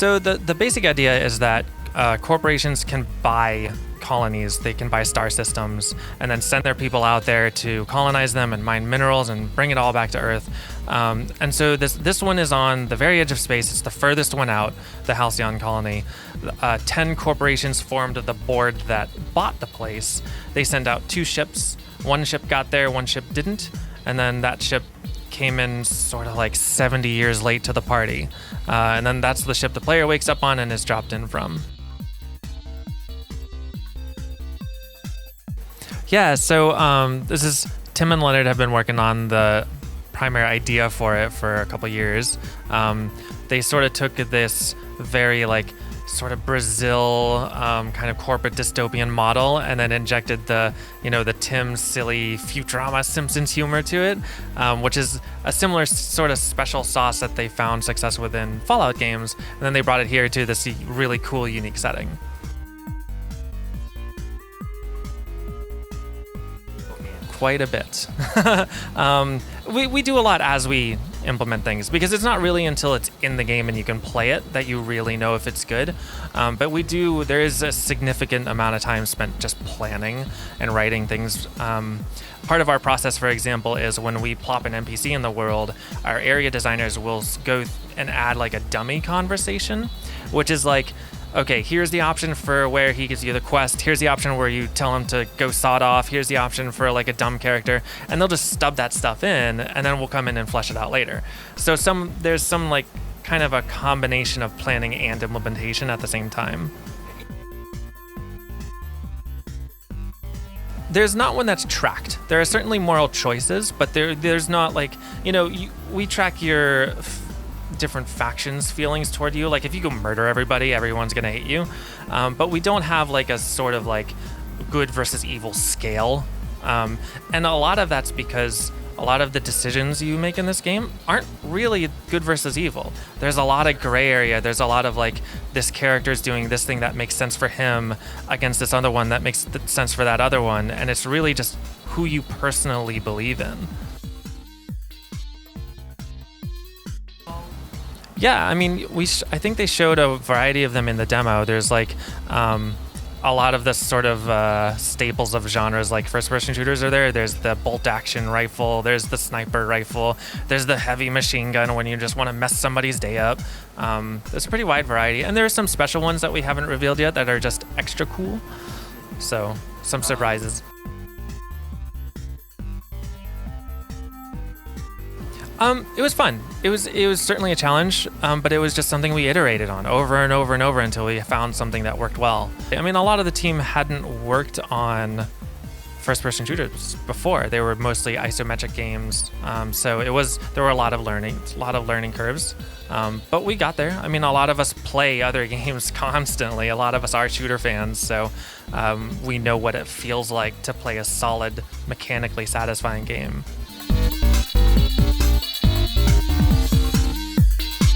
So the basic idea is that corporations can buy colonies, they can buy star systems, and then send their people out there to colonize them and mine minerals and bring it all back to Earth. And so this one is on the very edge of space. It's the furthest one out, the Halcyon colony. 10 corporations formed the board that bought the place. They sent out 2 ships. One ship got there, one ship didn't, and then that ship came in sort of like 70 years late to the party. And then that's the ship the player wakes up on and is dropped in from. Yeah, so this is Tim and Leonard have been working on the primary idea for it for a couple years. They sort of took this very like sort of Brazil kind of corporate dystopian model and then injected the Tim silly Futurama Simpsons humor to it, which is a similar sort of special sauce that they found success with in Fallout games, and then they brought it here to this really cool, unique setting. Quite a bit. We do a lot as we implement things, because it's not really until it's in the game and you can play it that you really know if it's good. But there is a significant amount of time spent just planning and writing things. Part of our process, for example, is when we plop an NPC in the world, our area designers will go and add like a dummy conversation, which is like, okay, here's the option for where he gives you the quest. Here's the option where you tell him to go sawed off. Here's the option for like a dumb character. And they'll just stub that stuff in, and then we'll come in and flesh it out later. So there's some like kind of a combination of planning and implementation at the same time. There's not one that's tracked. There are certainly moral choices, but there's not like, we track your different factions' feelings toward you. Like if you go murder everybody, everyone's gonna hate you. But we don't have like a sort of like good versus evil scale. And a lot of that's because a lot of the decisions you make in this game aren't really good versus evil. There's a lot of gray area. There's a lot of like, this character's doing this thing that makes sense for him against this other one that makes sense for that other one. And it's really just who you personally believe in. Yeah, I mean, I think they showed a variety of them in the demo. There's like a lot of the sort of staples of genres, like first-person shooters are there. There's the bolt-action rifle. There's the sniper rifle. There's the heavy machine gun when you just want to mess somebody's day up. There's a pretty wide variety. And there are some special ones that we haven't revealed yet that are just extra cool. So, some surprises. It was fun. It was certainly a challenge, but it was just something we iterated on over and over and over until we found something that worked well. I mean, a lot of the team hadn't worked on first-person shooters before. They were mostly isometric games, so there were a lot of learning curves. But we got there. I mean, a lot of us play other games constantly. A lot of us are shooter fans, so we know what it feels like to play a solid, mechanically satisfying game.